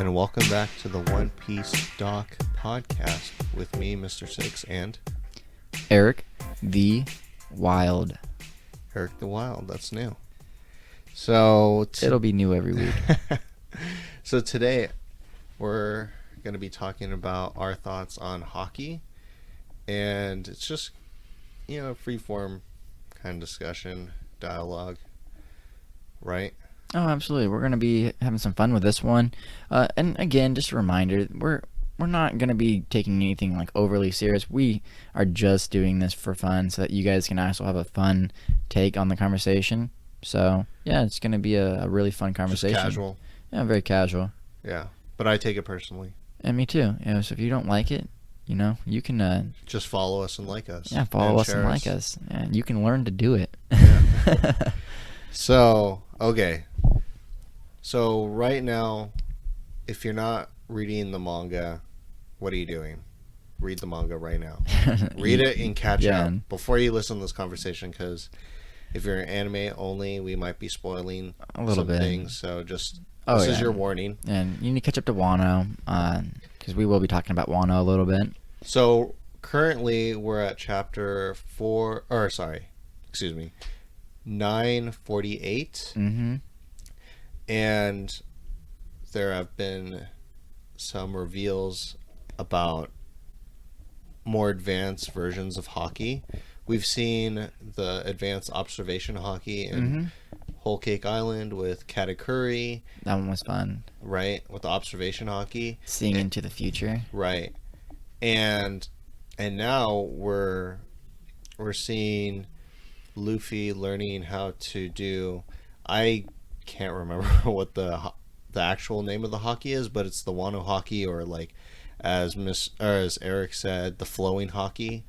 and welcome back to the One Piece Doc podcast with me, Mr. Six, and Erik the Wild. Erik the Wild. That's new. So It'll be new every week. So today we're going to be talking about our thoughts on Haki, and it's just, free form kind of discussion, dialogue, right? Oh, absolutely. We're going to be having some fun with this one. And again, just a reminder, we're not going to be taking anything like overly serious. We are just doing this for fun so that you guys can also have a fun take on the conversation. So, yeah, it's going to be a really fun conversation. Just casual. Yeah, very casual. Yeah, but I take it personally. And me too. So if you don't like it, you can... just follow us and like us. Yeah, follow us and like us. And you can learn to do it. Yeah. So, okay. So right now, if you're not reading the manga, what are you doing? Read the manga right now. Read it and catch up before you listen to this conversation, because if you're anime only, we might be spoiling a little bit things. So just this is your warning. And you need to catch up to Wano, because we will be talking about Wano a little bit. So currently we're at chapter 948. Mm-hmm. And there have been some reveals about more advanced versions of Haki. We've seen the advanced observation Haki in Whole Cake Island with Katakuri. That one was fun. Right, with the observation Haki. Seeing into the future. Right. And now we're seeing Luffy learning how to do... I can't remember what the actual name of the Haki is, but it's the Wano Haki, or like as Erik said, the flowing Haki.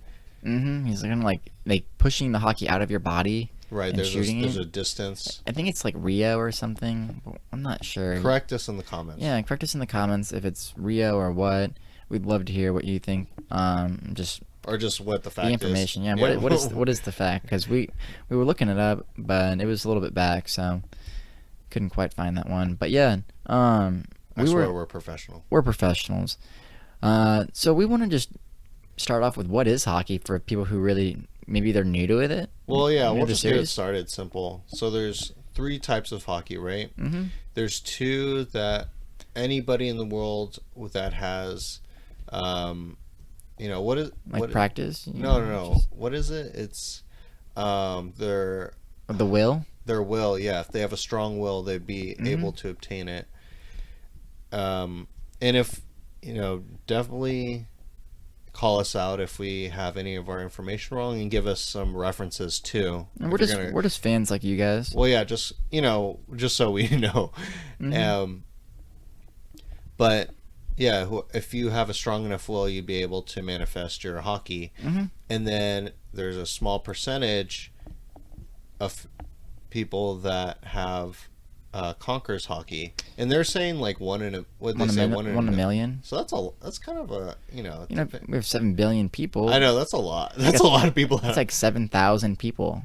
He's kind of like pushing the Haki out of your body. Right. And there's a distance. I think it's like Rio or something. But I'm not sure. Correct us in the comments. Yeah, correct us in the comments if it's Rio or what. We'd love to hear what you think. Just what the fact is. The information. Yeah. What is the fact? Because we were looking it up, but it was a little bit back, so couldn't quite find that one. But yeah, we're professional. We're professionals. So we want to just start off with what is Haki for people who really maybe they're new to it. Well, yeah, we'll just get it started simple. So there's 3 types of Haki, right? Mm-hmm. There's 2 that anybody in the world that has, what is practice? No. What is it? It's the will. Their will, yeah. If they have a strong will, they'd be able to obtain it. And if definitely call us out if we have any of our information wrong, and give us some references too. And we're just fans like you guys. Well, yeah, just so we know. But yeah, if you have a strong enough will, you'd be able to manifest your Haki. And then there's a small percentage of people that have Conqueror's Haki, and they're saying like one in a million. So that's kind of a we have 7 billion people. I know, that's a lot. That's a lot of people. That's like 7,000 people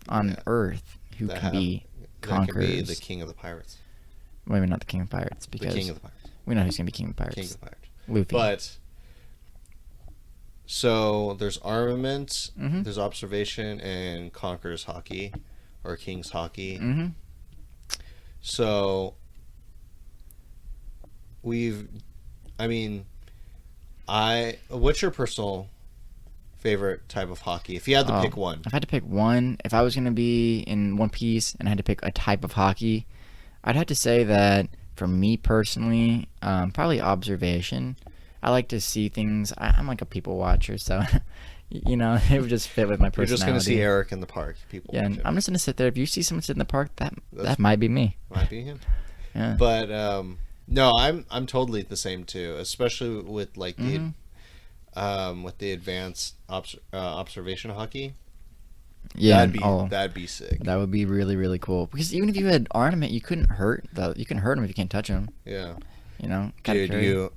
on Earth who can be Conquerors. Can be the king of the pirates. Well, maybe not the king of pirates, because the king of the pirates. We know who's gonna be king of the pirates. King of the pirates. Luffy. But so there's armament, there's observation, and Conqueror's Haki, or King's Haki. So what's your personal favorite type of Haki? If you had to pick one. If I had to pick one, if I was going to be in One Piece and I had to pick a type of Haki, I'd have to say that for me personally, probably observation. I like to see things. I'm like a people watcher, so it would just fit with my personality. You're just going to see Erik in the park. And I'm just going to sit there. If you see someone sit in the park, that might be me. Might be him. Yeah. But no, I'm totally the same too, especially with like the advanced observation Haki. Yeah, that'd be sick. That would be really, really cool. Because even if you had ornament, you couldn't hurt them if you can't touch them. Yeah. Dude, you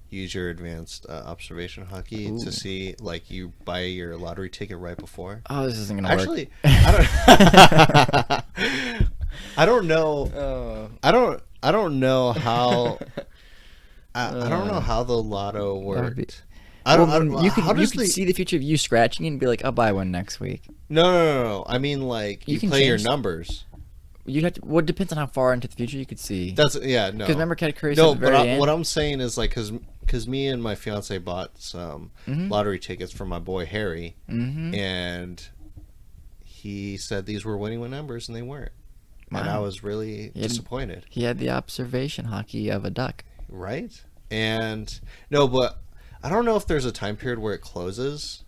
use your advanced observation Haki to see, like, you buy your lottery ticket right before. Oh, this isn't gonna work. Actually, I don't know. I don't know how I don't know how the lotto That would be. worked. I Well, don't. I then don't you how could you does could the see the future of you scratching and be like, I'll buy one next week. no. I mean, like You you can play your change. numbers. You'd have to. Well, it depends on how far into the future you could see. That's yeah. No. Because remember, Cat Curry said No, at the but very what end. I'm saying is like because me and my fiance bought some Mm-hmm. lottery tickets for my boy Harry, Mm-hmm. and he said these were winning numbers and they weren't, and I Wow. was really He had- disappointed. He had the observation hockey of a duck. Right? And no, but I don't know if there's a time period where it closes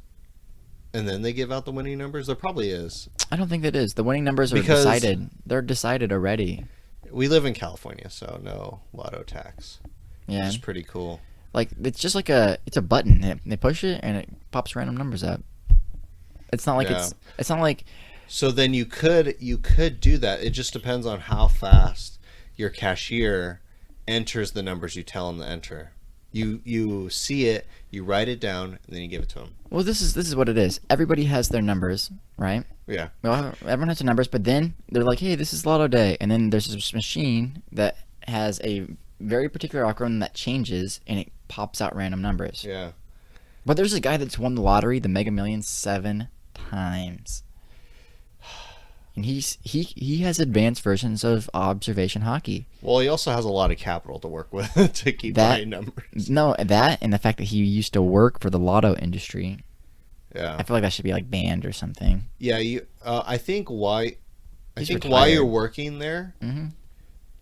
and then they give out the winning numbers. There probably is. I don't think that is. The winning numbers are Because- decided. They're decided already. We live in California, so no lotto tax. Yeah. It's pretty cool. Like it's just like it's a button. They push it and it pops random numbers up. It's not like Yeah. it's not like So then you could do that. It just depends on how fast your cashier enters the numbers you tell him to enter. You see it, you write it down, and then you give it to him. well this is what it is. Everybody has their numbers, right? Yeah. Well, everyone has their numbers, but then they're like, hey, this is Lotto Day, and then there's this machine that has a very particular algorithm that changes and it pops out random numbers. Yeah. But there's a guy that's won the lottery, the Mega Millions, 7 times. And he has advanced versions of observation hockey. Well, he also has a lot of capital to work with to keep That- buying numbers. No, that and the fact that he used to work for the lotto industry. Yeah. I feel like that should be like banned or something. Yeah, you. I think why. He's Why retired. you're working there. Hmm.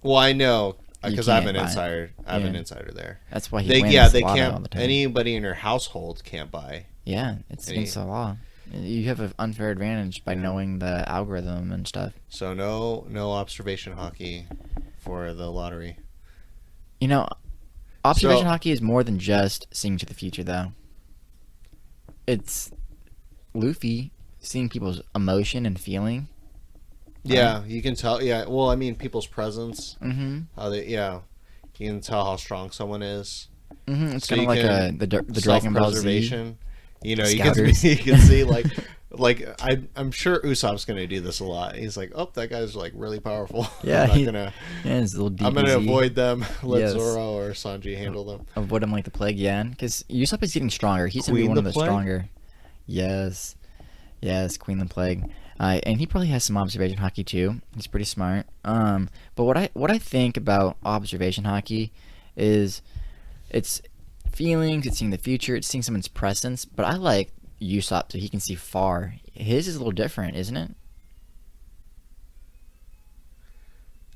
Well, I know You because I have can't an buy it. insider. I have an Yeah. insider there. That's why he They wins yeah they lotto all the can't. time. Anybody in your household can't buy. Yeah, it's Any- against the law. You have an unfair advantage by knowing the algorithm and stuff. So no observation hockey for the lottery. You know, observation So- hockey is more than just seeing to the future, though. It's Luffy seeing people's emotion and feeling. Yeah, you can tell. Yeah, well, I mean, people's presence. Mm-hmm. How they yeah, you can tell how strong someone is. Mm-hmm. It's So kind of you like can the Dragon Ball Z. Self-preservation. You know, Scouters. you can see like I'm sure Usopp's gonna do this a lot. He's like, oh, that guy's like really powerful. Yeah, I'm not gonna. Yeah, his little DBZ. I'm gonna avoid them. Let Yes. Zoro or Sanji handle them. Avoid him like the plague, yeah. Because Usopp is getting stronger. He's gonna be Queen one of the the Plague? stronger. Yes, Queen the Plague. And he probably has some observation hockey too. He's pretty smart. But what I think about observation hockey is it's feelings, it's seeing the future, it's seeing someone's presence. But I like Usopp so he can see far. His is a little different, isn't it?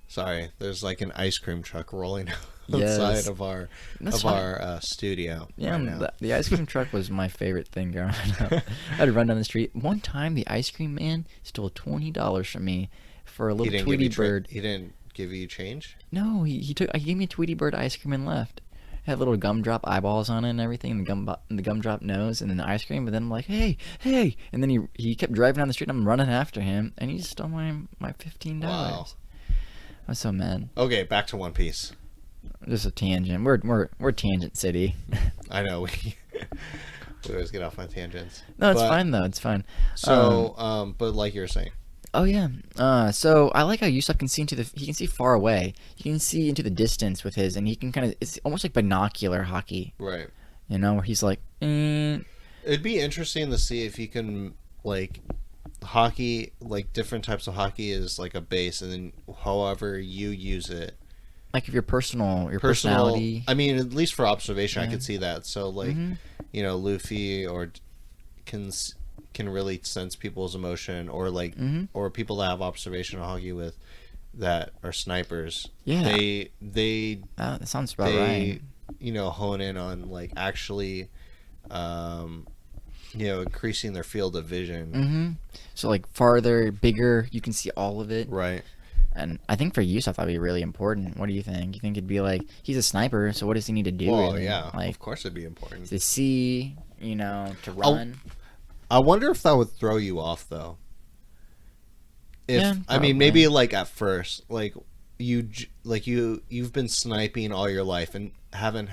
Sorry, there's like an ice cream truck rolling Yes. outside of our That's fine. studio. Yeah, right now. the ice cream truck was my favorite thing growing up. I'd run down the street. One time, the ice cream man stole $20 from me for a He little didn't Tweety give you Bird. he didn't give you change. No, he gave me a Tweety Bird ice cream and left. Had little gumdrop eyeballs on it and everything, and the gumdrop nose, and then the ice cream. But then I'm like, hey, and then he kept driving down the street. And I'm running after him, and he just stole my $15. Wow. I was so mad. Okay, back to One Piece. Just a tangent. We're tangent city. I know we always get off on tangents. No, it's But- fine though. It's fine. So, but like you were saying, Oh yeah. So I like how Usopp can see he can see far away. He can see into the distance with his, and he can it's almost like binocular hockey, right? you know, where he's like, It'd be interesting to see if you can like hockey, like different types of hockey is like a base, and then however you use it, like if your personality. I mean, at least for observation, I Yeah. could see that. So like, Mhm. you know, Luffy or can really sense people's emotion, or like, Mhm. or people that have observational hockey with that are snipers. Yeah. That sounds about right. you know, hone in on like actually you know, increasing their field of vision. Mm-hmm. So like farther, bigger, you can see all of it. Right. And I think for Usopp that'd be really important. What do you think? You think it'd be like he's a sniper, so what does he need to do? Well, really? yeah, like of course it'd be important. to see, you know, to run. I wonder if that would throw you off though. If Yeah, I mean, probably. maybe like at first, like you've been sniping all your life and haven't.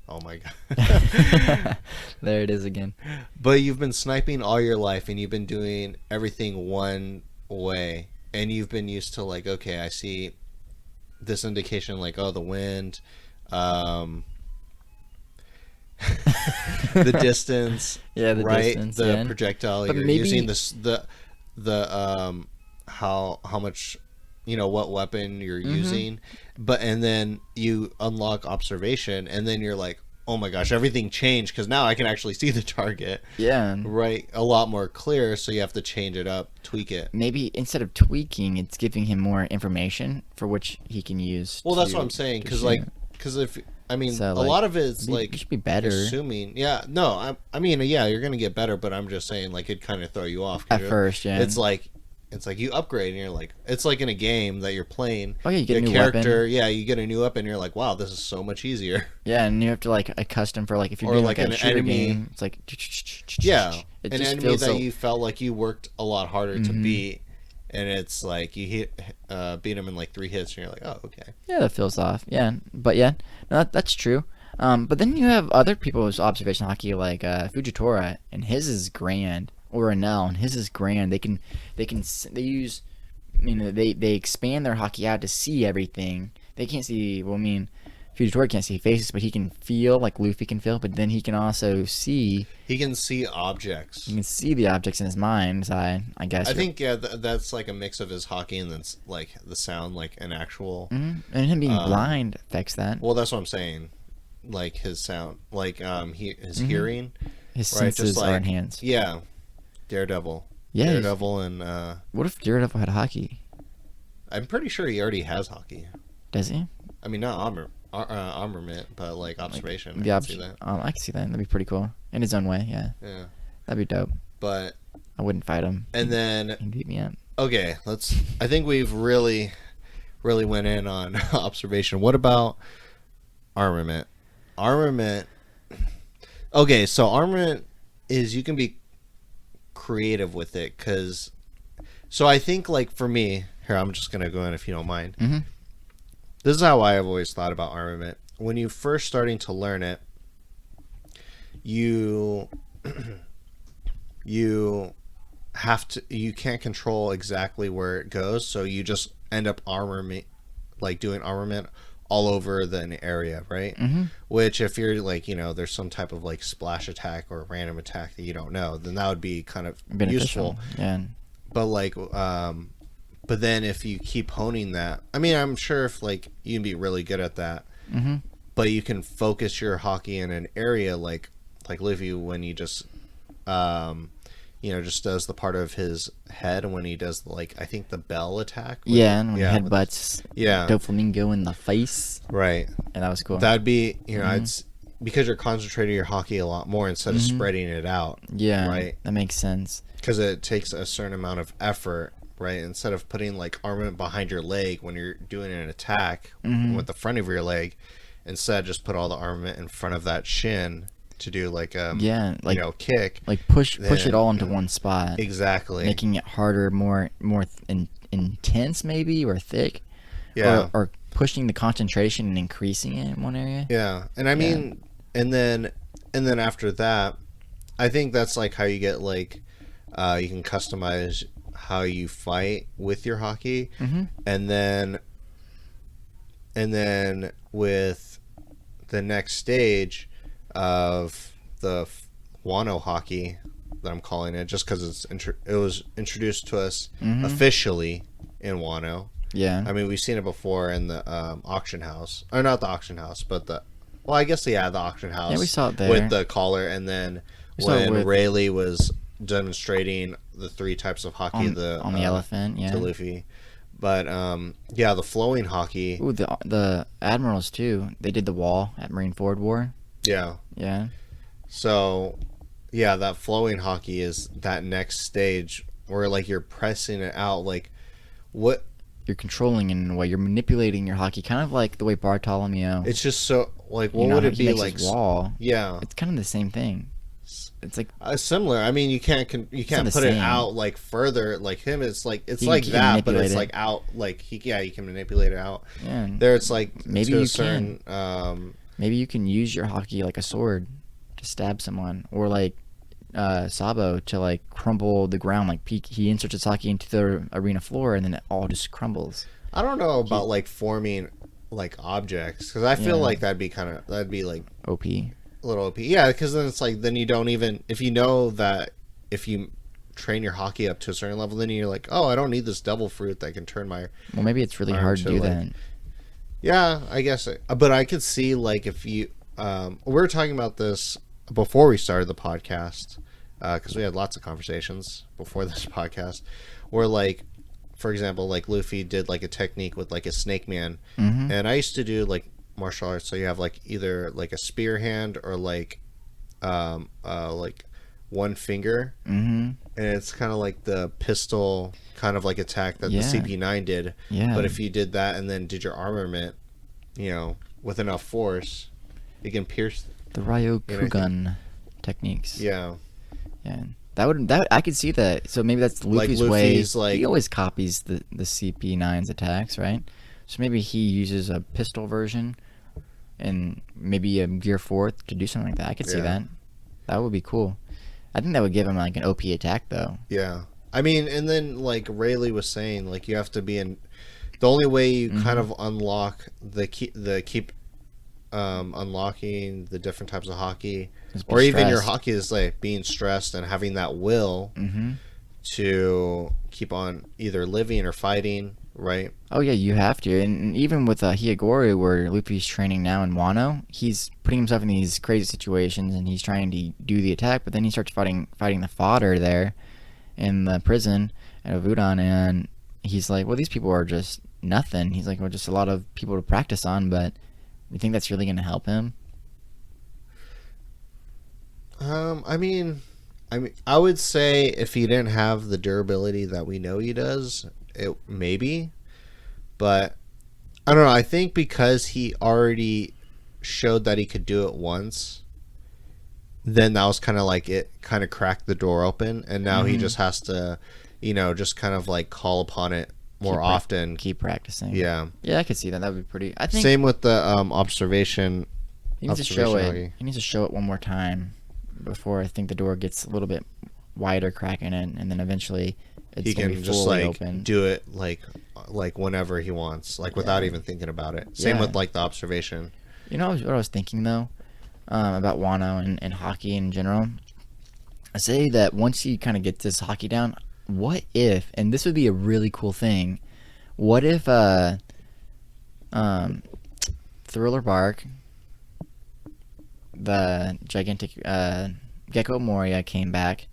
Oh my god. There it is again. But you've been sniping all your life and you've been doing everything one way, and you've been used to like, okay, I see this indication like, oh, the wind, the distance, Yeah, the right? distance. The Yeah. projectile But you're maybe using, the how much, what weapon you're using, but and then you unlock observation, and then you're like, oh my gosh, everything changed because now I can actually see the target, yeah. right, a lot more clear. So you have to change it up, tweak it. Maybe instead of tweaking, it's giving him more information for which he can use. Well, that's what I'm saying, to because shoot. if I mean, So, a like, lot of it's it like should be better assuming, yeah, no, I mean, yeah, you're gonna get better, but I'm just saying, like, it kind of throw you off 'cause at first. Yeah. it's like you upgrade and you're like, it's like in a game that you're playing. Oh yeah, you get Your a new character, weapon. yeah, you get a new weapon, and you're like, wow, this is so much easier. Yeah, and you have to like accustom for like if you're Or doing like like an a shooter enemy, game, it's like yeah, it an just enemy feels that so. you felt like you worked a lot harder to Mhm. beat, and it's like you beat them in like 3 hits, and you're like, oh, okay. Yeah, that feels off. Yeah, but yeah, no, that's true. But then you have other people's observation hockey like Fujitora, and his is grand, or Ranel, and his is grand. They use, they expand their hockey out to see everything. They can't see. Well, Fujitora can't see faces, but he can feel like Luffy can feel. But then he can also see. He can see objects. He can see the objects in his mind's eye. I guess. I think, yeah, that's like a mix of his hockey and then like the sound, like an actual. And him being blind affects that. Well, that's what I'm saying. Like his sound, like his hearing, His right? senses Just like, are enhanced. yeah, Daredevil. Yeah. Daredevil, and What if Daredevil had hockey? I'm pretty sure he already has hockey. Does he? I mean, not armament, but like observation. Yeah, I can see that. I can see that. That'd be pretty cool in his own way. Yeah, Yeah, that'd be dope. but I wouldn't fight him. and then He'd beat me up. okay, I think we've really went in on observation. What about armament? Okay, so armament is, you can be creative with it, because so I think, like, for me here, I'm just gonna go in if you don't mind. Mm-hmm. This is how I've always thought about armament. When you first starting to learn it, you you can't control exactly where it goes, so you just end up doing armament all over the area, right? Mm-hmm. Which, if you're like, there's some type of like splash attack or random attack that you don't know, then that would be kind of Beneficial. useful. Yeah. But like, but then if you keep honing that, I mean, I'm sure if like you can be really good at that, Mm-hmm. but you can focus your hockey in an area like Luffy, when he just just does the part of his head when he does, like, I think the bell attack. Yeah, and when yeah, he headbutts Doflamingo in the face. right. And that was cool. That'd be, it's because you're concentrating your hockey a lot more instead of spreading it out. Yeah, right. That makes sense. Because it takes a certain amount of effort, right? Instead of putting like armament behind your leg when you're doing an attack with the front of your leg, instead just put all the armament in front of that shin to do like kick. Like push it all into one spot. Exactly. Making it harder, more intense maybe, or thick. Yeah. Or pushing the concentration and increasing it in one area. Yeah. And I mean, and then after that, I think that's like how you get like you can customize how you fight with your hockey. And then with the next stage of the Wano hockey that I'm calling it, just because it was introduced to us officially in Wano. Yeah. I mean, we've seen it before in the auction house, or not the auction house, but the auction house. Yeah, we saw it there with the collar, and then when Rayleigh was demonstrating the 3 types of hockey on the elephant, to Luffy. But the flowing hockey. Ooh, the admirals too. They did the wall at Marineford War. Yeah. Yeah. So, yeah, that flowing hockey is that next stage where like you're pressing it out, like what you're controlling in a way. You're manipulating your hockey, kind of like the way Bartolomeo. It's just so like, what would it be like? Wall. Yeah. It's kind of the same thing. It's like similar. I mean, you can't put it out like further like him. It's like like that, but it's like out like you can manipulate it out. Yeah. There, it's like maybe to you a certain, can. Maybe you can use your hockey like a sword to stab someone, or like Sabo to like crumble the ground. Like he inserts his hockey into the arena floor, and then it all just crumbles. I don't know about like forming like objects, because I feel like that'd be like OP. little OP. Yeah, because then it's like then you don't even if you know that if you train your Haki up to a certain level, then you're like, oh, I don't need this devil fruit that can turn my Well, maybe it's really arm hard to do like, that. Yeah, I guess. But I could see like if you we were talking about this before we started the podcast because we had lots of conversations before this podcast where like for example like Luffy did like a technique with like a snake man, and I used to do like martial arts, so you have like either like a spear hand or like one finger, and it's kind of like the pistol kind of like attack that the CP9 did. Yeah. But if you did that and then did your armament, you know, with enough force, it can pierce the Ryokugan techniques. Yeah. Yeah. That I could see that. So maybe that's Luffy's Luffy's way. like He always copies the CP9's attacks, right? So maybe he uses a pistol version and maybe a Gear 4th to do something like that. I could see that. That would be cool. I think that would give him like an OP attack though. Yeah. I mean, and then like Rayleigh was saying, like you have to be in. The only way you kind of unlock keep unlocking the different types of Haki, or even your Haki, is like being stressed and having that will to keep on either living or fighting, right? Oh yeah, you have to. And even with Hiyagori, where Luffy's training now in Wano, he's putting himself in these crazy situations and he's trying to do the attack, but then he starts fighting the fodder there in the prison at Ovudan, and he's like, well, these people are just nothing. He's like, well, just a lot of people to practice on, but you think that's really going to help him? I mean, I would say if he didn't have the durability that we know he does, it maybe, but I don't know. I think because he already showed that he could do it once, then that was kind of like it kind of cracked the door open, and now he just has to, you know, just kind of like call upon it more often. Keep practicing. Yeah. Yeah, I could see that. That would be pretty. I think same with the observation. He needs to show it. He needs to show it one more time before I think the door gets a little bit wider, cracking it, and then eventually it's going to be just fully like open. do it like whenever he wants, like without even thinking about it. Same with like the observation. You know what I was thinking though, about Wano and Haki in general. I say that once you kind of get this Haki down, what if, and this would be a really cool thing, what if Thriller Bark, the gigantic Gecko Moria, came back?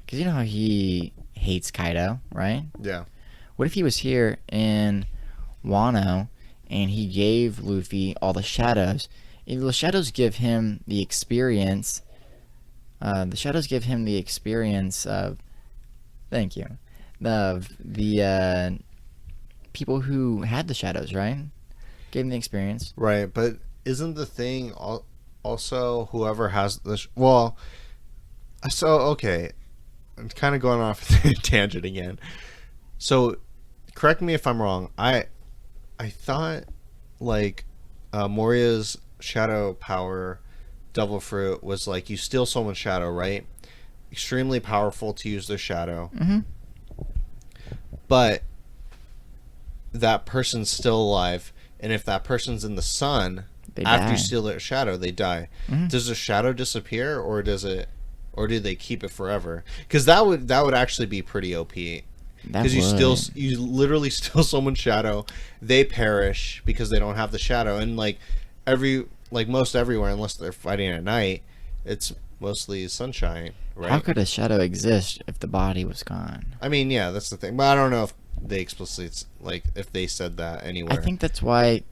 Because you know how he hates Kaido, right? Yeah. What if he was here in Wano and he gave Luffy all the shadows? And the shadows give him the experience. The shadows give him the experience of. Thank you. The people who had the shadows, right? Gave him the experience. Right, but isn't the thing also whoever has this? Well, so okay, I'm kind of going off a tangent again. So, correct me if I'm wrong. I thought like Moria's shadow power, Devil Fruit, was like you steal someone's shadow, right? Extremely powerful to use their shadow. But that person's still alive, and if that person's in the sun, after you steal their shadow, they die. Does the shadow disappear, or do they keep it forever? Because that would actually be pretty OP. Because you literally steal someone's shadow, they perish because they don't have the shadow, and like most everywhere, unless they're fighting at night, it's mostly sunshine, right? How could a shadow exist if the body was gone? I mean, yeah, that's the thing. But I don't know if they explicitly, like, if they said that anywhere. I think that's why.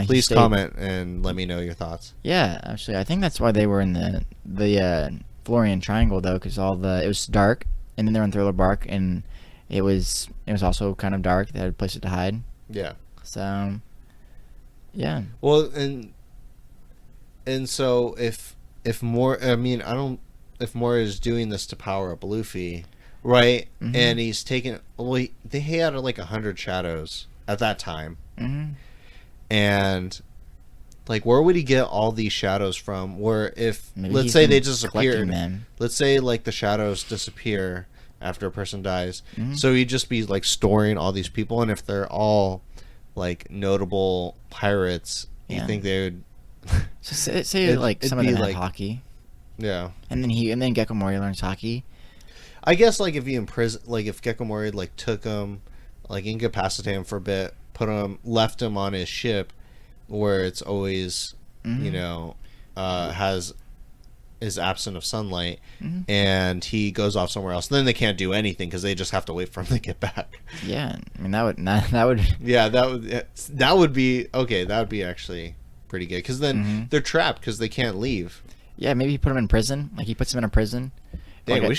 Please comment and let me know your thoughts. Yeah, actually, I think that's why they were in the Florian Triangle though, because it was dark, and then they were in Thriller Bark, and it was also kind of dark. They had places to hide. Yeah. So. Yeah. Well, and so if more, I mean, if more is doing this to power up Luffy, right? And he's taking, well, they had like 100 shadows at that time, and like where would he get all these shadows from? Where if let's say they disappeared, let's say like the shadows disappear after a person dies, so he'd just be like storing all these people, and if they're all like notable pirates, you think they would? So say like some of them had Haki. Yeah. And then Gecko Mori learns Haki. I guess like if you imprison, like if Gecko Mori like took him, like incapacitated him for a bit, left him on his ship, where it's always, you know, has is absent of sunlight, and he goes off somewhere else. Then they can't do anything because they just have to wait for him to get back. Yeah, I mean that would. Yeah, that would be okay. That would be actually pretty good because then they're trapped because they can't leave. Yeah, maybe he put him in prison. Like he puts him in a prison. Dang, like we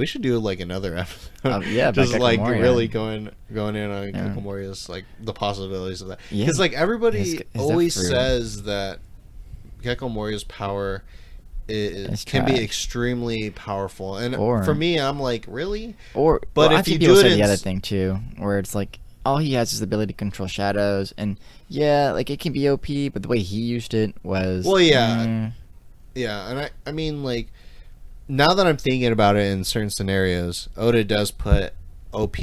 should do like another episode. Yeah, just like Mori, really going in on Gecko Mori's like the possibilities of that. Yeah, Because like everybody his always fruit. says that Gecko Mori's power It's can be trash. extremely powerful, and Or- for me, I'm like, really? Or But well, I if think you people do it say in the other s- thing too, where it's like all he has is the ability to control shadows, and yeah, like it can be OP, but the way he used it was Well, yeah. Yeah, and I mean, like, now that I'm thinking about it in certain scenarios, Oda does put OP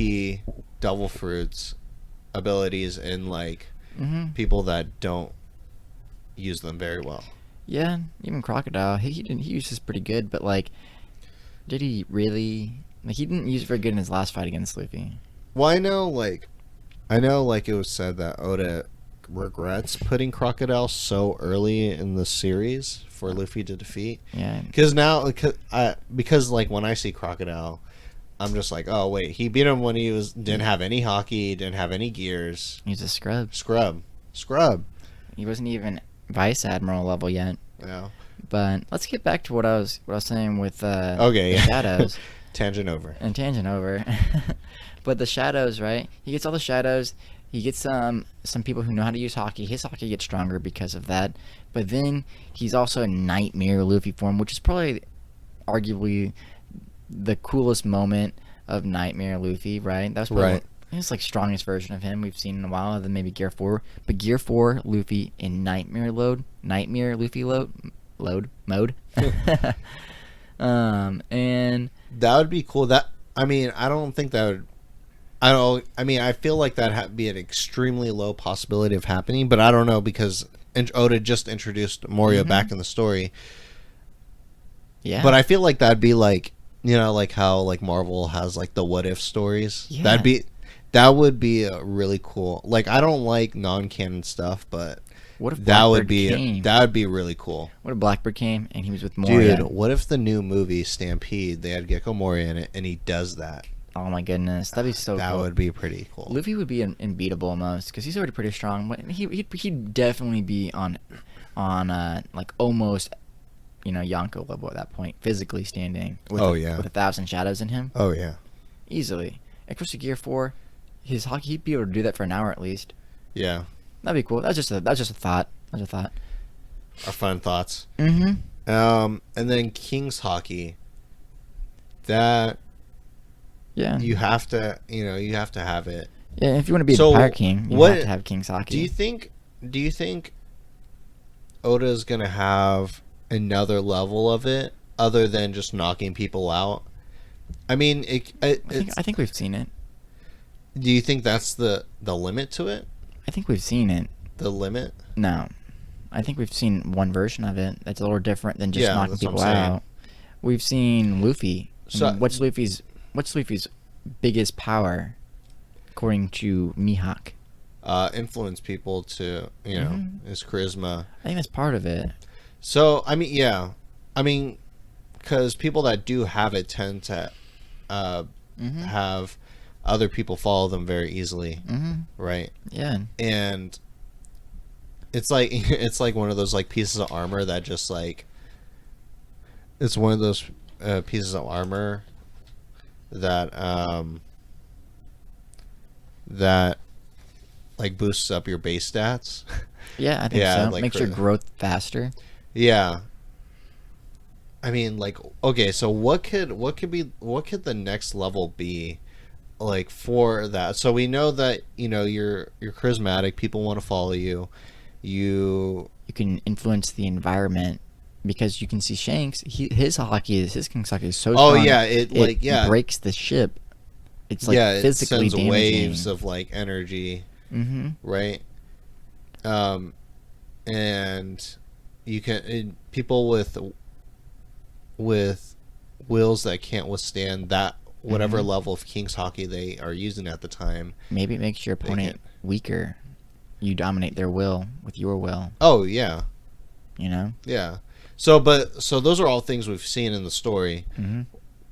Devil Fruits abilities in, like, people that don't use them very well. Yeah, even Crocodile, he uses pretty good, but like, did he really? Like, he didn't use it very good in his last fight against Luffy. Well, I know, like, it was said that Oda regrets putting Crocodile so early in the series for Luffy to defeat. Yeah, Because like when I see Crocodile, I'm just like, oh wait, he beat him when he didn't have any Haki, didn't have any gears. he's a scrub. Scrub. He wasn't even Vice Admiral level yet. Yeah. But let's get back to what I was saying with Okay. the Yeah. shadows. Tangent over. And tangent over. But the shadows, right? He gets all the shadows. He gets some people who know how to use Haki. His Haki gets stronger because of that. But then he's also in Nightmare Luffy form, which is probably arguably the coolest moment of Nightmare Luffy, right? That's probably Right. it's like strongest version of him we've seen in a while, other than maybe Gear 4. But Gear 4 Luffy in Nightmare Luffy mode. And That would be cool. I don't think that would. I feel like that'd be an extremely low possibility of happening, but I don't know because Oda just introduced Moria back in the story. yeah. But I feel like that'd be like, like how like Marvel has like the what if stories. Yeah. That would be a really cool. Like I don't like non-canon stuff, but What if that would Blackbird came? that would be really cool. What if Blackbird came and he was with Moria? Dude, what if the new movie Stampede they had Gecko Moria in it and he does that? Oh my goodness, that'd be so That cool. would be pretty cool. Luffy would be unbeatable almost because he's already pretty strong. But he'd definitely be on like almost Yonko level at that point, physically standing. With Oh, with 1,000 shadows in him, Oh yeah. easily. Especially Gear 4, his Haki, he'd be able to do that for an hour at least. Yeah. That'd be cool. That's just a thought. That's a thought. Our fun thoughts. Mm-hmm. And then King's Haki. That Yeah. you have to have it. Yeah. If you want to be So, a Pirate King, you what- have to have King's Haki. Do you think Oda's gonna have another level of it other than just knocking people out? I mean, I think we've seen it. do you think that's the limit to it? I think we've seen it. The limit? No, I think we've seen one version of it that's a little different than just Yeah, knocking that's what people I'm saying. out. We've seen Luffy. So- What's Luffy's biggest power, according to Mihawk? Influence people to his charisma. I think that's part of it. So I mean, yeah, I mean, because people that do have it tend to have other people follow them very easily, right? Yeah. And it's like one of those like pieces of armor that just like it's one of those pieces of armor that that like boosts up your base stats. Yeah, I think Yeah, so. like Makes your for- growth faster. Yeah. I mean, like, okay, so what could the next level be, like, for that? So we know that you're charismatic. People want to follow you. You You can influence the environment because you can see Shanks. His King's Haki is so Oh, strong. yeah, it breaks the ship. It's like it physically sends damaging. waves of like energy, Mm-hmm. right? And you can people with with wills that can't withstand that whatever Mhm. level of King's Haki they are using at the time. Maybe it makes your They opponent can't. weaker. You dominate their will with your will. Oh yeah, You know. yeah. So those are all things we've seen in the story. Mm-hmm.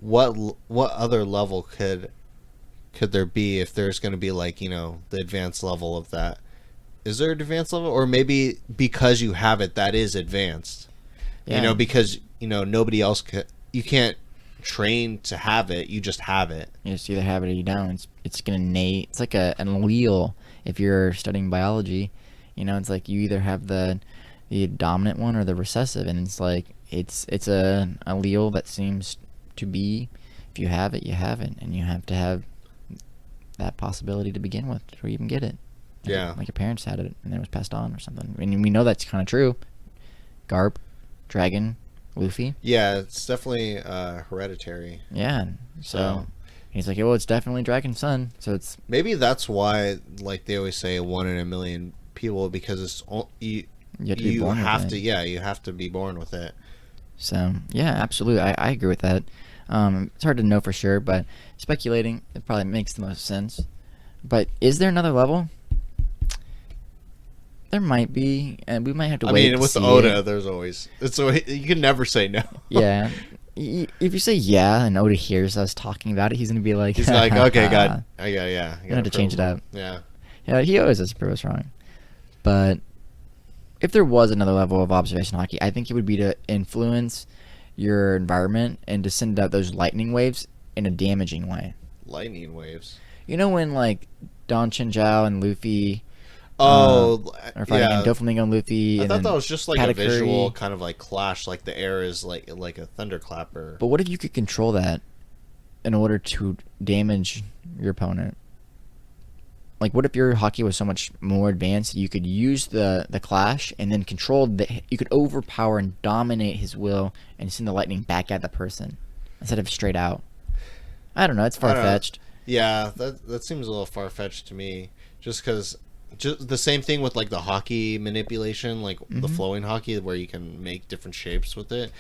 What other level could there be if there's going to be like the advanced level of that? Is there an advanced level, or maybe because you have it, that is advanced? Yeah. Because nobody else could. You can't train to have it. You just have it. You just either have it or you don't. It's gonna innate. It's like an allele. If you're studying biology, it's like you either have the dominant one or the recessive, and it's like it's a allele that seems to be. If you have it, you have it, and you have to have that possibility to begin with to even get it. Yeah. Like your parents had it, and then it was passed on or something. And we know that's kind of true. Garp, Dragon, Luffy. Yeah, it's definitely hereditary. Yeah. So he's like, well, it's definitely Dragon's son. So it's maybe that's why, like they always say, 1 in a million people, because it's you have to be born have with to it. you have to be born with it. So yeah, absolutely, I agree with that. It's hard to know for sure, but speculating, it probably makes the most sense. But is there another level? There might be, and we might have to wait. I mean, to with see Oda, it. there's always you can never say no. Yeah. If you say yeah, and Oda hears us talking about it, he's gonna be like, He's like, okay, God, yeah, You have to change it up. Yeah. Yeah, he always does prove us wrong. But if there was another level of observation Haki, I think it would be to influence your environment and to send out those lightning waves in a damaging way. Lightning waves. You know when like Don Chinzhou and Luffy Oh, are fighting, yeah. and Doflamingo and Luffy. I and thought then that was just like a Katakuri. visual kind of like clash, like the air is like a thunderclapper. But what if you could control that in order to damage your opponent? Like, what if your Haki was so much more advanced that you could use the clash and then you could overpower and dominate his will and send the lightning back at the person instead of straight out? I don't know. It's far-fetched. Yeah, that seems a little far-fetched to me. Just because, just the same thing with like the Haki manipulation, like the flowing Haki, where you can make different shapes with it.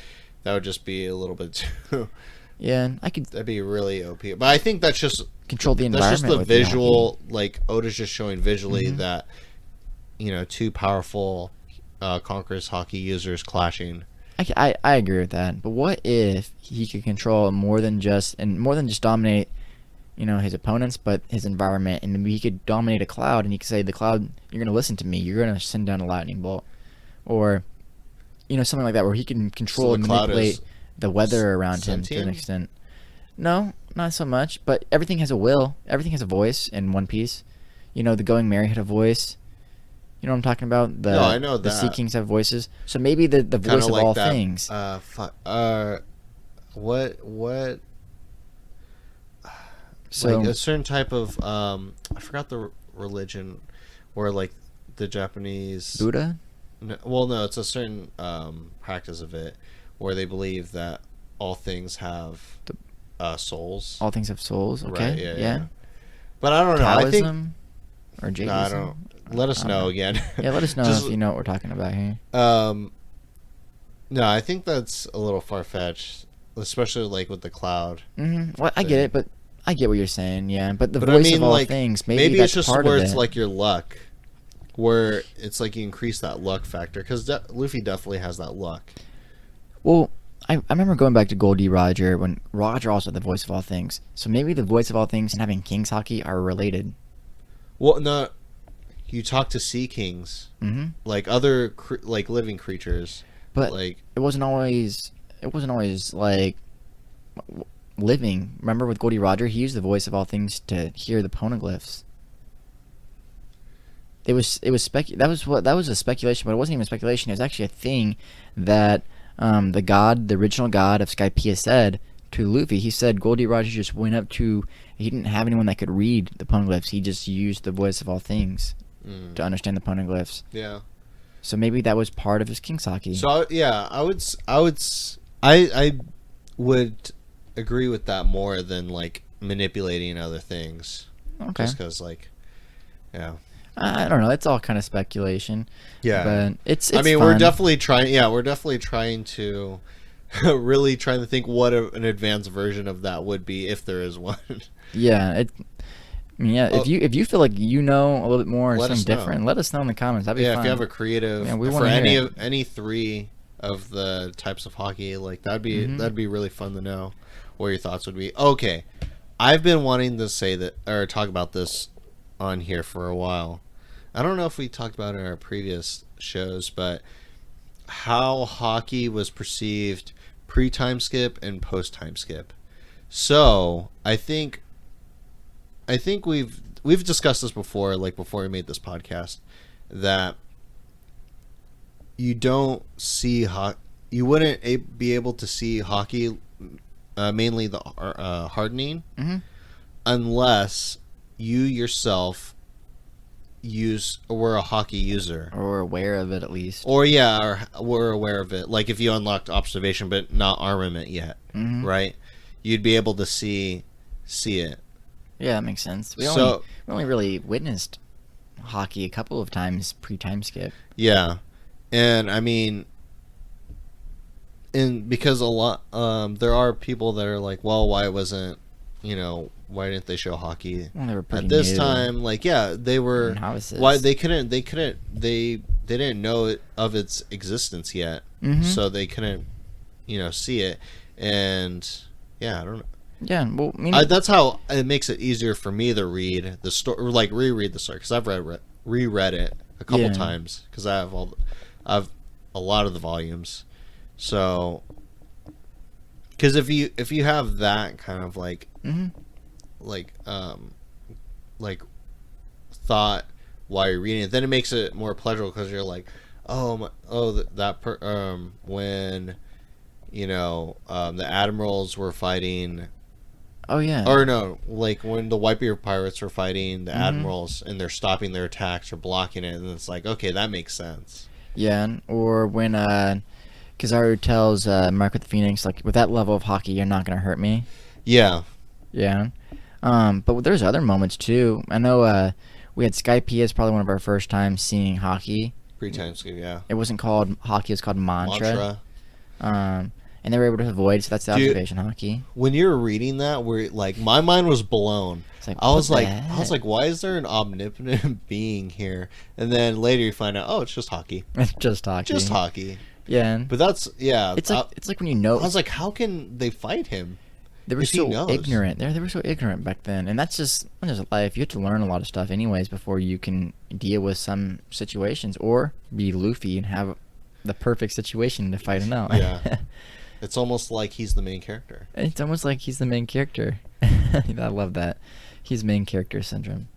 That would just be a little bit too. Yeah, I could That'd be really OP. But I think that's just control the environment. that's just the with visual. Like Oda's just showing visually Mhm. that two powerful Conqueror's Haki users clashing. I agree with that. But what if he could control more than just dominate, his opponents, but his environment, and maybe he could dominate a cloud, and he could say, "The cloud, you're gonna listen to me. You're gonna send down a lightning bolt," or, something like that, where he can control So and the cloud manipulate is the weather around him to an sentient? extent. No, not so much. But everything has a will. Everything has a voice in One Piece. The Going Merry had a voice. You know what I'm talking about? No, I know the that. Sea Kings have voices. So maybe the Kinda voice of like all that, things. What? So Like a certain type of I forgot the religion, where like the Japanese Buddha. no, it's a certain practice of it where they believe that all things have souls. All things have souls. Okay. Right, Yeah. yeah. But I don't know. I think Taoism or Jainism. no, I don't. Let us I don't know know. again. Yeah, let us know Just- if you know what we're talking about here. No, I think that's a little far fetched, especially like with the cloud. Well, I get it, but I get what you're saying. Yeah, but the But voice I mean, of all like, things. Maybe that's it's just part where of it's it. like your luck, where it's like you increase that luck factor, because Luffy definitely has that luck. Well, I remember going back to Goldie Roger when Roger also had the voice of all things. So maybe the voice of all things and having King's Haki are related. Well, no, you talk to sea kings, like other like living creatures, But like it wasn't always like living. Remember with Goldie Roger, he used the voice of all things to hear the poneglyphs. That was a speculation, but it wasn't even speculation. It was actually a thing that the original god of Skypiea said to Luffy. He said Goldie Roger just went up to. He didn't have anyone that could read the poneglyphs. He just used the voice of all things to understand the poneglyphs. yeah. So maybe that was part of his King's Haki. So I would agree with that more than like manipulating other things. Okay. Just because, like, yeah. I don't know. It's all kind of speculation. Yeah. But it's I mean, fun. we're definitely trying. Yeah, we're definitely trying to really trying to think what an advanced version of that would be if there is one. Yeah, I mean, yeah. If you feel like you know a little bit more or Let something us know. different, let us know in the comments. That'd be fun. If you have a creative Yeah, we for wanna hear any it. of any three of the types of hockey, like that'd be really fun to know what your thoughts would be. Okay, I've been wanting to say that or talk about this on here for a while. I don't know if we talked about it in our previous shows, but how hockey was perceived pre-time skip and post-time skip. So I think we've discussed this before, like before we made this podcast, that you don't see you wouldn't be able to see hockey, mainly the hardening, unless you yourself were a hockey user Or aware of it at least. or were aware of it. Like if you unlocked observation but not armament yet, right? You'd be able to see it. Yeah, that makes sense. We only really witnessed hockey a couple of times pre-time skip. Yeah, and I mean, because a lot, there are people that are like, well, why didn't they show hockey Well, they were pretty at this new. time? Like, yeah, they were. Novices. Why they didn't know of its existence yet, so they couldn't, see it, and yeah, I don't know. Yeah, well, I mean, That's how it makes it easier for me to read the story, or like reread the story, because I've reread it a couple times because I have a lot of the volumes. So, because if you have that kind of like like thought while you're reading it, then it makes it more pleasurable because you're like, when the admirals were fighting. oh yeah. Or no, like when the Whitebeard pirates were fighting the admirals and they're stopping their attacks or blocking it, and it's like, okay, that makes sense. Yeah, or when Kizaru tells Mark with the Phoenix, like, with that level of hockey, you're not gonna hurt me. Yeah. Yeah. But there's other moments too. I know we had Skype as probably one of our first times seeing hockey. Pre-time skip, yeah. It wasn't called hockey; it was called mantra. And they were able to avoid. So that's the observation hockey. When you were reading that, where like my mind was blown. Like, I was like, why is there an omnipotent being here? And then later you find out, oh, it's just hockey. It's just hockey. Just hockey. Yeah. But that's It's like when you know. I was like, how can they fight him? They were so ignorant. They were so ignorant back then, and that's just life. You have to learn a lot of stuff anyways before you can deal with some situations, or be Luffy and have the perfect situation to fight him out. Yeah. It's almost like he's the main character. It's almost like he's the main character. I love that. He's main character syndrome.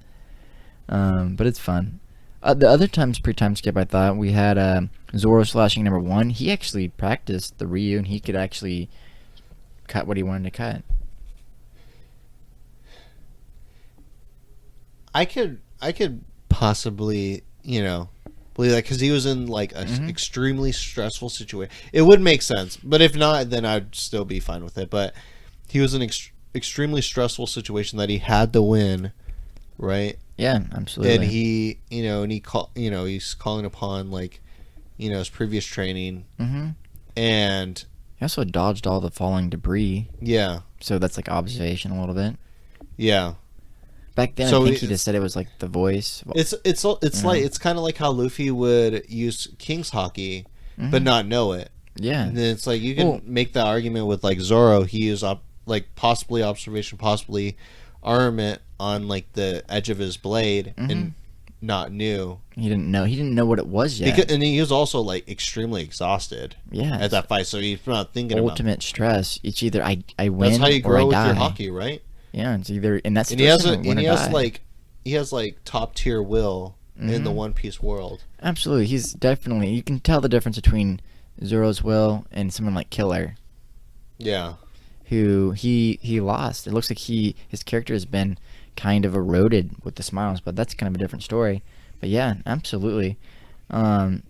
But it's fun. The other times pre-time skip, I thought we had Zoro slashing number 1. He actually practiced the Ryu, and he could actually cut what he wanted to cut. I could possibly, believe that because he was in like an extremely stressful situation. It would make sense, but if not, then I'd still be fine with it. But he was in an extremely stressful situation that he had to win, right? Yeah, absolutely. And he, he's calling upon like, his previous training, and he also dodged all the falling debris. Yeah. So that's like observation a little bit. Yeah. Back then, I think he just said it was like the voice. It's like it's kind of like how Luffy would use King's Haki, but not know it. Yeah. And then it's like you can make that argument with like Zoro. He used like possibly observation, possibly armament on like the edge of his blade, and not knew. He didn't know what it was yet. And he was also like extremely exhausted. Yeah. At that fight, so he's not thinking ultimate stress. It's either I win that's how you grow or I with die. your hockey, right? Yeah, it's either in that situation. And he has like top tier will in the One Piece world. Absolutely, he's definitely. You can tell the difference between Zoro's will and someone like Killer. Yeah. Who he lost. It looks like his character has been kind of eroded with the smiles, but that's kind of a different story. But yeah, absolutely. I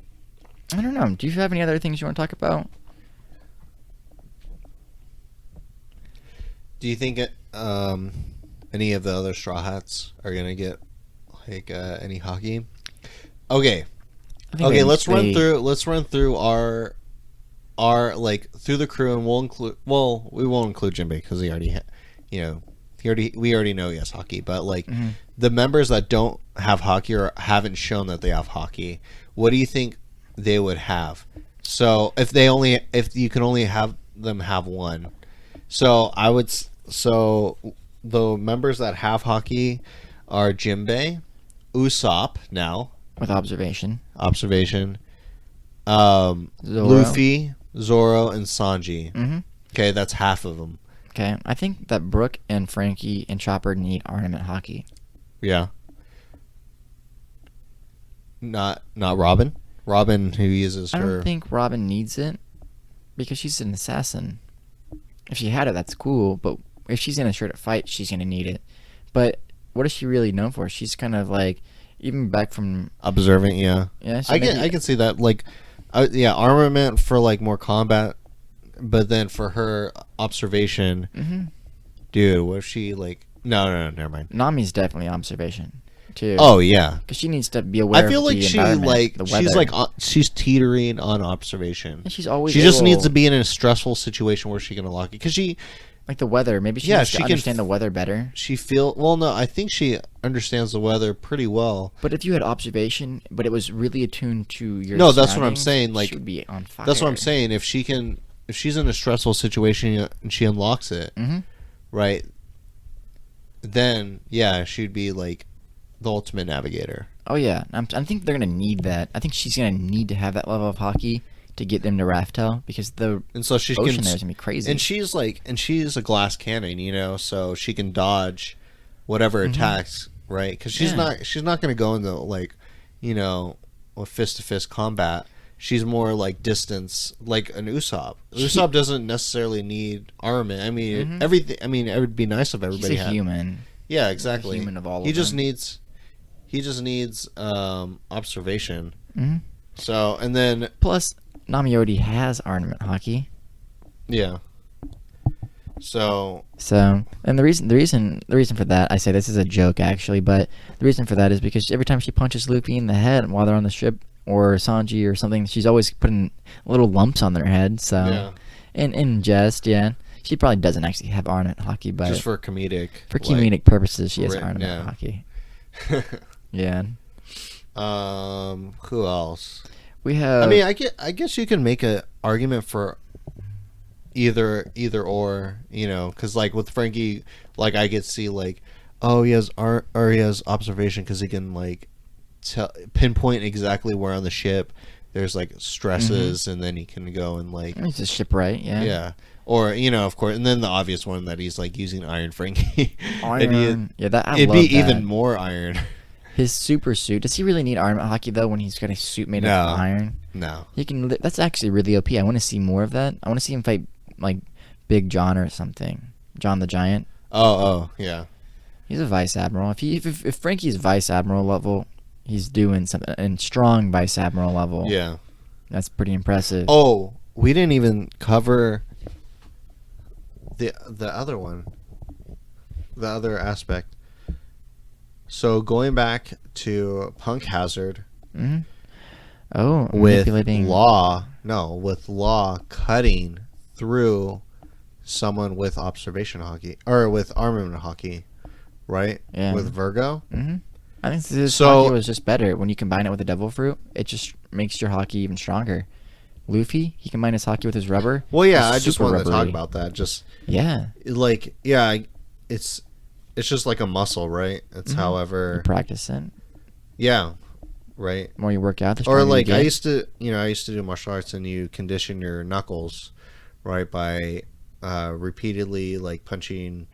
don't know. Do you have any other things you want to talk about? Do you think any of the other Straw Hats are gonna get like any hockey? Okay. Okay. Let's run through our are like through the crew, and we'll include. Well, we won't include Jinbei because he already, we already know he has Haki. But like the members that don't have Haki or haven't shown that they have Haki, what do you think they would have? So if you can only have them have one, so so the members that have Haki are Jinbei, Usopp now with observation, Luffy, Zoro, and Sanji. Mm-hmm. Okay, that's half of them. Okay, I think that Brook and Frankie and Chopper need Armament Haki. Yeah. Not Robin. Robin, who uses her. I don't think Robin needs it because she's an assassin. If she had it, that's cool. But if she's in a straight up fight, she's gonna need it. But what is she really known for? She's kind of like, even back from observant. Yeah. Yeah. I can see that. Like, armament for like more combat, but then for her observation, dude, what if she like? No, never mind. Nami's definitely observation too. Oh yeah, because she needs to be aware. I feel of like the she environment, the weather. she's teetering on observation. And she's always she just needs to be in a stressful situation where she can unlock it because she. Like the weather, maybe she needs to understand the weather better. No, I think she understands the weather pretty well. But if you had observation, but it was really attuned to your that's what I'm saying. Like, she would be on fire. That's what I'm saying. If she's in a stressful situation and she unlocks it, right? Then she'd be like the ultimate navigator. Oh yeah, I think they're gonna need that. I think she's gonna need to have that level of Haki to get them to Raftel because the ocean there is gonna be crazy. And she's a glass cannon, so she can dodge whatever attacks, right? Because she's not gonna go into like, a fist to fist combat. She's more like distance, like an Usopp. Usopp doesn't necessarily need armament. I mean, everything. I mean, it would be nice if everybody had. Human. Yeah, exactly. He's a human of all he of just them. needs. He just needs observation. So and then plus. Nami already has armament Haki. Yeah. So and the reason for that, I say this is a joke actually, but the reason for that is because every time she punches Luffy in the head while they're on the ship or Sanji or something, she's always putting little lumps on their head. So in jest, she probably doesn't actually have armament Haki, but just for comedic purposes, she has armament Haki. Yeah. Who else? We have. I mean, I guess you can make an argument for either or, because like with Frankie, like I could see like, oh, he has observation because he can like pinpoint exactly where on the ship there's like stresses, and then he can go and like. He's a shipwright, yeah. Yeah, or of course, and then the obvious one that he's like using Iron Frankie. Iron, it'd be even more iron. His super suit. Does he really need armament Haki though? When he's got a suit made of iron? No. He can. That's actually really OP. I want to see more of that. I want to see him fight like Big John or something. John the Giant. Oh, yeah. He's a vice admiral. If Frankie's vice admiral level, he's doing something. And strong vice admiral level. Yeah. That's pretty impressive. Oh, we didn't even cover the other one. The other aspect. So going back to Punk Hazard, oh, with Law cutting through someone with observation Haki or with armament Haki, right? Yeah. With Virgo. I think this Haki was just better when you combine it with the Devil Fruit. It just makes your Haki even stronger. Luffy, he combined his Haki with his rubber. Well, yeah, I just wanted to talk about that. It's just like a muscle, right? It's however you practice it. Yeah, right. The more you work out, the stronger or like you get. I used to do martial arts, and you condition your knuckles, right, by repeatedly like punching,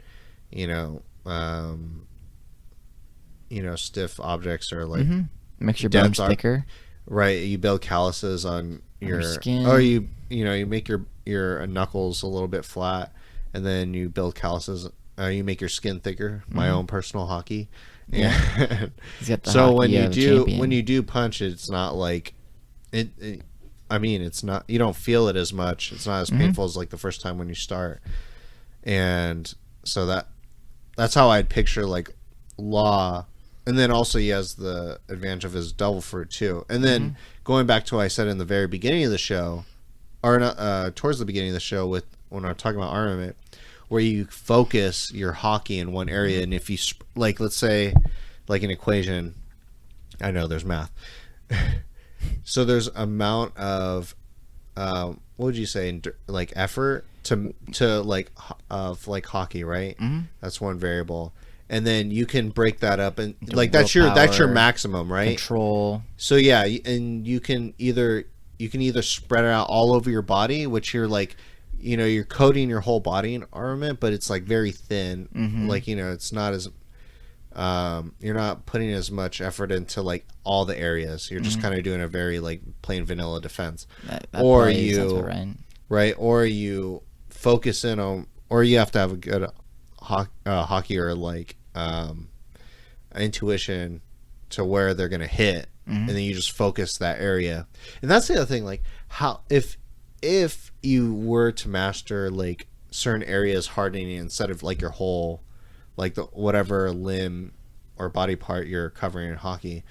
stiff objects or like makes your bones thicker. Right, you build calluses on your skin, or you make your knuckles a little bit flat, and then you build calluses. You make your skin thicker. My own personal Haki. Yeah. So when you do punch, it's not like it. I mean, it's not. You don't feel it as much. It's not as painful as like the first time when you start. And so that's how I'd picture like Law. And then also he has the advantage of his Devil Fruit too. And then going back to what I said in the very beginning of the show, or not, towards the beginning of the show with when I'm talking about armament, where you focus your Haki in one area, and if you like, let's say, like an equation, I know there's math, so there's amount of what would you say, like effort to like of like Haki, right? Mm-hmm. That's one variable, and then you can break that up, and The like that's your willpower, maximum, right? Control. So yeah, and you can either spread it out all over your body, which you're like, you're coating your whole body in armament, but it's like very thin. Mm-hmm. Like, it's not as you're not putting as much effort into like all the areas. You're just kind of doing a very like plain vanilla defense. That or plays, you that's right. right, or you focus in on, or you have to have a good Haki or like intuition to where they're gonna hit, and then you just focus that area. And that's the other thing, like how if you were to master like certain areas hardening instead of like your whole, like the whatever limb or body part you're covering in Haki,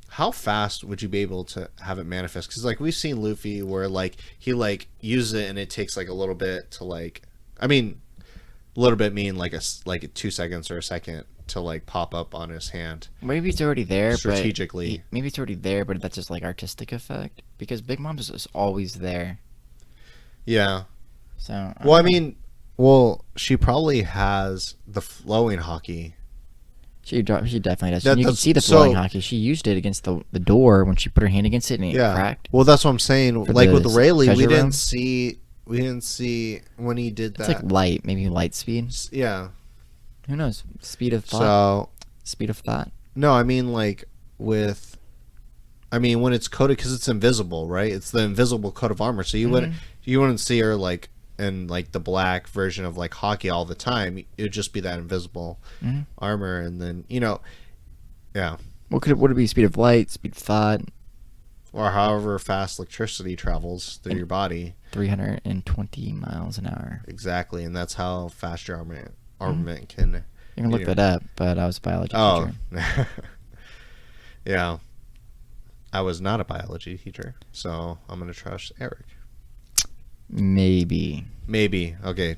how fast would you be able to have it manifest? Because like we've seen Luffy where like he like uses it and it takes like a little bit to like, I mean, a little bit mean like 2 seconds or a second to like pop up on his hand. Maybe it's already there strategically. Maybe it's already there, but that's just like artistic effect because Big Mom's is always there. Yeah. So well, I mean, well, she probably has the flowing Haki. She definitely does. And you can see the flowing Haki. She used it against the door when she put her hand against it and it cracked. Well, that's what I'm saying. For like the with Rayleigh, we treasure room? didn't see when he did It's that. like light, maybe light speed. Yeah. Who knows? Speed of thought. So Speed of thought. no, I mean like with, I mean when it's coated, because it's invisible, right? It's the invisible coat of armor, so you wouldn't see her like in like the black version of like Haki all the time. It would just be that invisible armor, and then yeah. Would it be? Speed of light, speed of thought, or however fast electricity travels through your body. 320 miles an hour. Exactly, and that's how fast your armament can. You can look that up, but I was a biology teacher. Yeah. I was not a biology teacher, so I'm going to trust Erik. Maybe. Okay.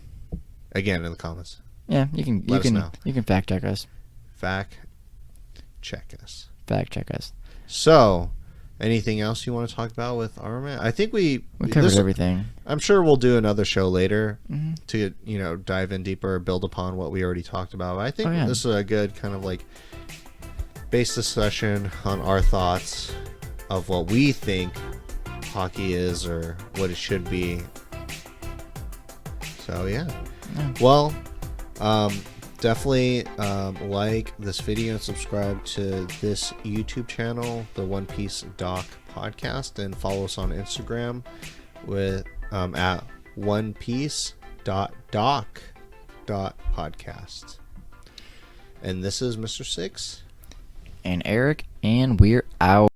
Again, in the comments. Yeah, you can fact check us. Fact check us. So, anything else you want to talk about with armament? I think we covered everything. I'm sure we'll do another show later to dive in deeper, build upon what we already talked about. But I think this is a good kind of like base discussion on our thoughts of what we think Haki is or what it should be. So yeah. Well, definitely like this video and subscribe to this YouTube channel, the One Piece Doc Podcast, and follow us on Instagram with at onepiece.doc.podcast. And this is Mr. Six and Erik, and we're out.